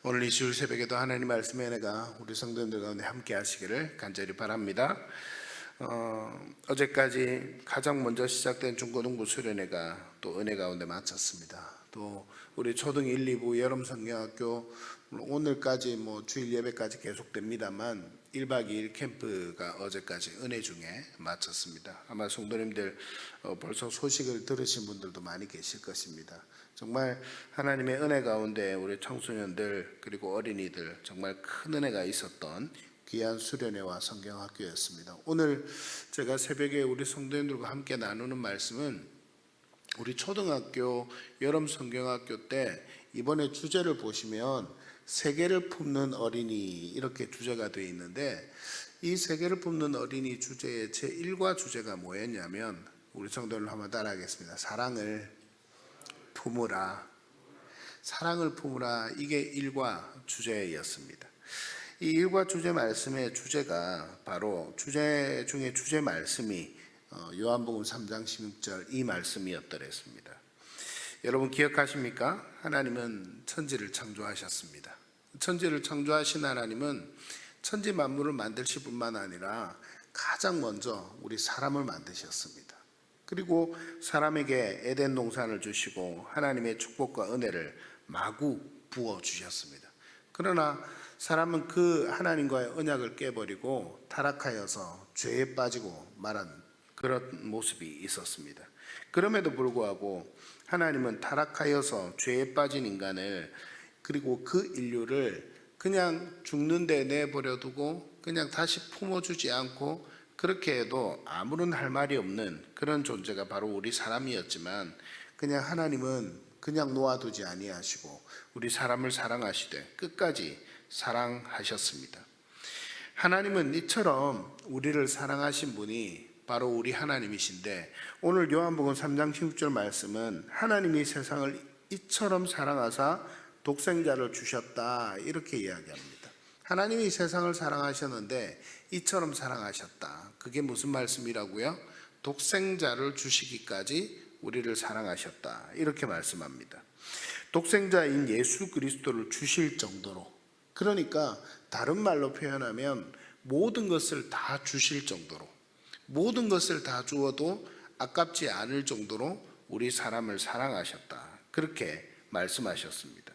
오늘 이 주일 새벽에도 하나님 말씀의 은혜가 우리 성도님들 가운데 함께 하시기를 간절히 바랍니다. 어제까지 가장 먼저 시작된 중고등부 수련회가 또 은혜 가운데 마쳤습니다. 또 우리 초등 1, 2부 여름 성경학교 오늘까지 주일 예배까지 계속됩니다만 1박 2일 캠프가 어제까지 은혜 중에 마쳤습니다. 아마 성도님들 벌써 소식을 들으신 분들도 많이 계실 것입니다. 정말 하나님의 은혜 가운데 우리 청소년들 그리고 어린이들 정말 큰 은혜가 있었던 귀한 수련회와 성경학교였습니다. 오늘 제가 새벽에 우리 성도님들과 함께 나누는 말씀은 우리 초등학교 여름 성경학교 때 이번에 주제를 보시면 세계를 품는 어린이 이렇게 주제가 되어 있는데, 이 세계를 품는 어린이 주제의 제1과 주제가 뭐였냐면, 우리 성도들 한번 따라하겠습니다. 사랑을 품으라. 사랑을 품으라. 이게 1과 주제였습니다. 이 1과 주제 말씀의 주제가 바로 주제 중에 주제 말씀이 요한복음 3장 16절 이 말씀이었더랬습니다. 여러분 기억하십니까? 하나님은 천지를 창조하셨습니다. 천지를 창조하신 하나님은 천지 만물을 만드실 뿐만 아니라 가장 먼저 우리 사람을 만드셨습니다. 그리고 사람에게 에덴 동산을 주시고 하나님의 축복과 은혜를 마구 부어주셨습니다. 그러나 사람은 그 하나님과의 언약을 깨버리고 타락하여서 죄에 빠지고 말한 그런 모습이 있었습니다. 그럼에도 불구하고 하나님은 타락하여서 죄에 빠진 인간을 그리고 그 인류를 그냥 죽는 데 내버려두고 그냥 다시 품어주지 않고 그렇게 해도 아무런 할 말이 없는 그런 존재가 바로 우리 사람이었지만, 그냥 하나님은 그냥 놓아두지 아니하시고 우리 사람을 사랑하시되 끝까지 사랑하셨습니다. 하나님은 이처럼 우리를 사랑하신 분이 바로 우리 하나님이신데, 오늘 요한복음 3장 16절 말씀은 하나님이 세상을 이처럼 사랑하사 독생자를 주셨다 이렇게 이야기합니다. 하나님이 세상을 사랑하셨는데 이처럼 사랑하셨다. 그게 무슨 말씀이라고요? 독생자를 주시기까지 우리를 사랑하셨다 이렇게 말씀합니다. 독생자인 예수 그리스도를 주실 정도로, 그러니까 다른 말로 표현하면 모든 것을 다 주실 정도로, 모든 것을 다 주어도 아깝지 않을 정도로 우리 사람을 사랑하셨다 그렇게 말씀하셨습니다.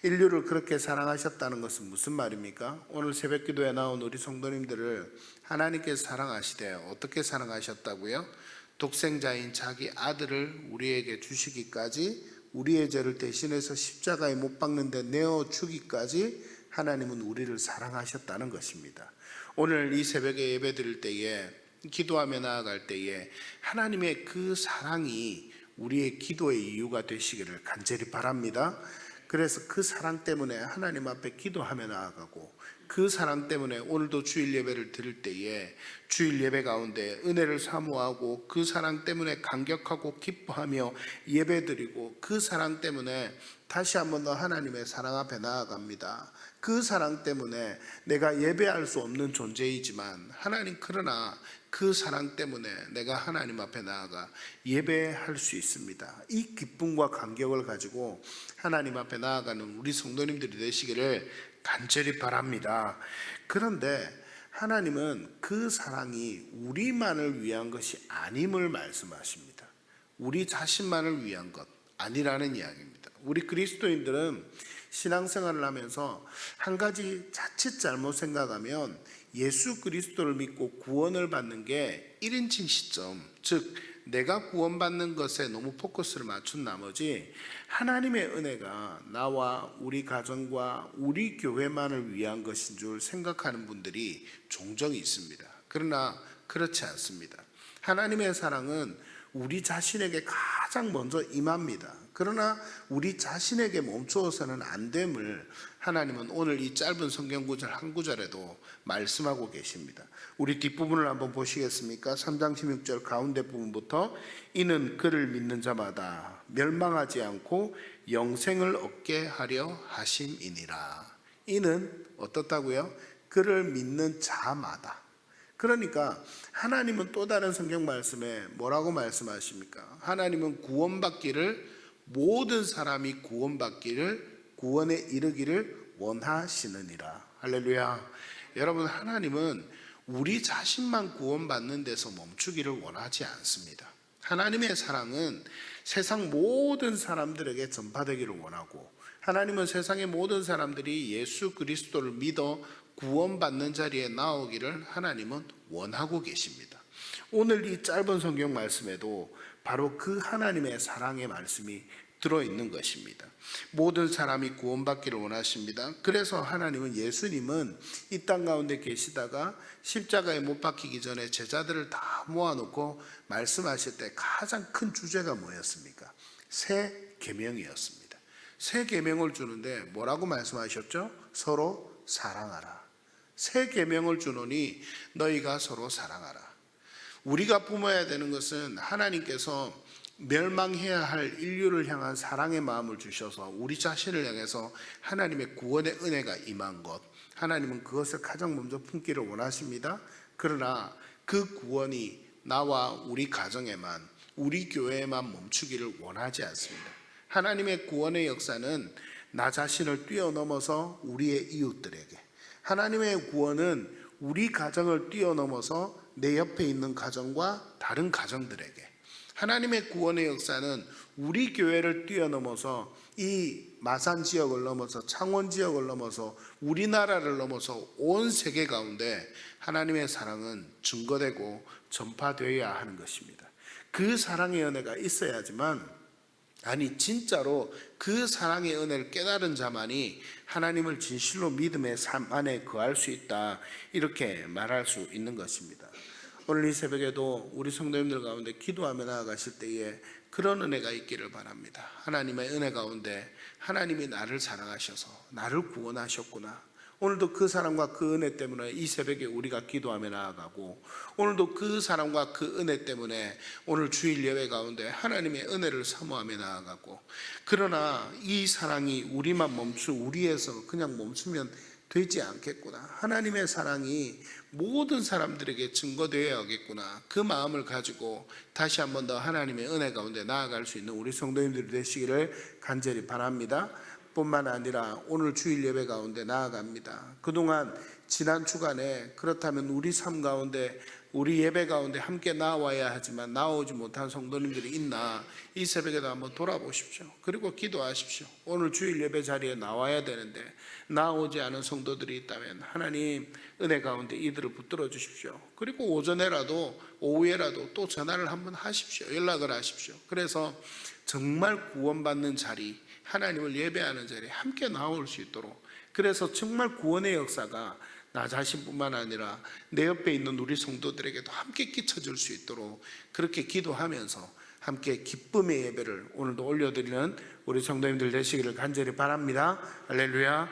인류를 그렇게 사랑하셨다는 것은 무슨 말입니까? 오늘 새벽기도에 나온 우리 성도님들을 하나님께서 사랑하시되 어떻게 사랑하셨다고요? 독생자인 자기 아들을 우리에게 주시기까지, 우리의 죄를 대신해서 십자가에 못 박는 데 내어 주기까지 하나님은 우리를 사랑하셨다는 것입니다. 오늘 이 새벽에 예배 드릴 때에, 기도하며 나아갈 때에 하나님의 그 사랑이 우리의 기도의 이유가 되시기를 간절히 바랍니다. 그래서 그 사랑 때문에 하나님 앞에 기도하며 나아가고, 그 사랑 때문에 오늘도 주일 예배를 드릴 때에 주일 예배 가운데 은혜를 사모하고 그 사랑 때문에 감격하고 기뻐하며 예배 드리고, 그 사랑 때문에 다시 한번 더 하나님의 사랑 앞에 나아갑니다. 그 사랑 때문에 내가 예배할 수 없는 존재이지만 하나님, 그러나 그 사랑 때문에 내가 하나님 앞에 나아가 예배할 수 있습니다. 이 기쁨과 감격을 가지고 하나님 앞에 나아가는 우리 성도님들이 되시기를 간절히 바랍니다. 그런데 하나님은 그 사랑이 우리만을 위한 것이 아님을 말씀하십니다. 우리 자신만을 위한 것 아니라는 이야기입니다. 우리 그리스도인들은 신앙생활을 하면서 한 가지 자칫 잘못 생각하면 예수 그리스도를 믿고 구원을 받는 게 1인칭 시점, 즉 내가 구원받는 것에 너무 포커스를 맞춘 나머지 하나님의 은혜가 나와 우리 가정과 우리 교회만을 위한 것인 줄 생각하는 분들이 종종 있습니다. 그러나 그렇지 않습니다. 하나님의 사랑은 우리 자신에게 가장 먼저 임합니다. 그러나 우리 자신에게 멈추어서는 안 됨을 하나님은 오늘 이 짧은 성경 구절 한 구절에도 말씀하고 계십니다. 우리 뒷부분을 한번 보시겠습니까? 3장 16절 가운데 부분부터 이는 그를 믿는 자마다 멸망하지 않고 영생을 얻게 하려 하심이니라. 이는 어떻다고요? 그를 믿는 자마다. 그러니까 하나님은 또 다른 성경 말씀에 뭐라고 말씀하십니까? 하나님은 구원받기를, 모든 사람이 구원받기를 구원에 이르기를 원하시느니라. 할렐루야. 여러분, 하나님은 우리 자신만 구원받는 데서 멈추기를 원하지 않습니다. 하나님의 사랑은 세상 모든 사람들에게 전파되기를 원하고, 하나님은 세상의 모든 사람들이 예수 그리스도를 믿어 구원받는 자리에 나오기를 하나님은 원하고 계십니다. 오늘 이 짧은 성경 말씀에도 바로 그 하나님의 사랑의 말씀이 들어있는 것입니다. 모든 사람이 구원받기를 원하십니다. 그래서 하나님은, 예수님은 이 땅 가운데 계시다가 십자가에 못 박히기 전에 제자들을 다 모아놓고 말씀하실 때 가장 큰 주제가 뭐였습니까? 새 계명이었습니다. 새 계명을 주는데 뭐라고 말씀하셨죠? 서로 사랑하라. 새 계명을 주노니 너희가 서로 사랑하라. 우리가 품어야 되는 것은 하나님께서 멸망해야 할 인류를 향한 사랑의 마음을 주셔서 우리 자신을 향해서 하나님의 구원의 은혜가 임한 것, 하나님은 그것을 가장 먼저 품기를 원하십니다. 그러나 그 구원이 나와 우리 가정에만, 우리 교회에만 멈추기를 원하지 않습니다. 하나님의 구원의 역사는 나 자신을 뛰어넘어서 우리의 이웃들에게, 하나님의 구원은 우리 가정을 뛰어넘어서 내 옆에 있는 가정과 다른 가정들에게, 하나님의 구원의 역사는 우리 교회를 뛰어넘어서 이 마산 지역을 넘어서 창원 지역을 넘어서 우리나라를 넘어서 온 세계 가운데 하나님의 사랑은 증거되고 전파되어야 하는 것입니다. 그 사랑의 은혜가 있어야지만, 아니 진짜로 그 사랑의 은혜를 깨달은 자만이 하나님을 진실로 믿음의 삶 안에 거할 수 있다, 이렇게 말할 수 있는 것입니다. 오늘 이 새벽에도 우리 성도님들 가운데 기도하며 나아가실 때에 그런 은혜가 있기를 바랍니다. 하나님의 은혜 가운데 하나님이 나를 사랑하셔서 나를 구원하셨구나. 오늘도 그 사랑과 그 은혜 때문에 이 새벽에 우리가 기도하며 나아가고, 오늘도 그 사랑과 그 은혜 때문에 오늘 주일 예배 가운데 하나님의 은혜를 사모하며 나아가고, 그러나 이 사랑이 우리만 우리에서 그냥 멈추면 되지 않겠구나. 하나님의 사랑이 모든 사람들에게 증거되어야겠구나. 그 마음을 가지고 다시 한 번 더 하나님의 은혜 가운데 나아갈 수 있는 우리 성도님들이 되시기를 간절히 바랍니다. 뿐만 아니라 오늘 주일 예배 가운데 나아갑니다. 그동안 지난 주간에 그렇다면 우리 삶 가운데, 우리 예배 가운데 함께 나와야 하지만 나오지 못한 성도님들이 있나, 이 새벽에도 한번 돌아보십시오. 그리고 기도하십시오. 오늘 주일 예배 자리에 나와야 되는데 나오지 않은 성도들이 있다면 하나님 은혜 가운데 이들을 붙들어 주십시오. 그리고 오전에라도 오후에라도 또 전화를 한번 하십시오. 연락을 하십시오. 그래서 정말 구원받는 자리, 하나님을 예배하는 자리에 함께 나올 수 있도록, 그래서 정말 구원의 역사가 나 자신뿐만 아니라 내 옆에 있는 우리 성도들에게도 함께 끼쳐줄 수 있도록 그렇게 기도하면서 함께 기쁨의 예배를 오늘도 올려드리는 우리 성도님들 되시기를 간절히 바랍니다. 할렐루야.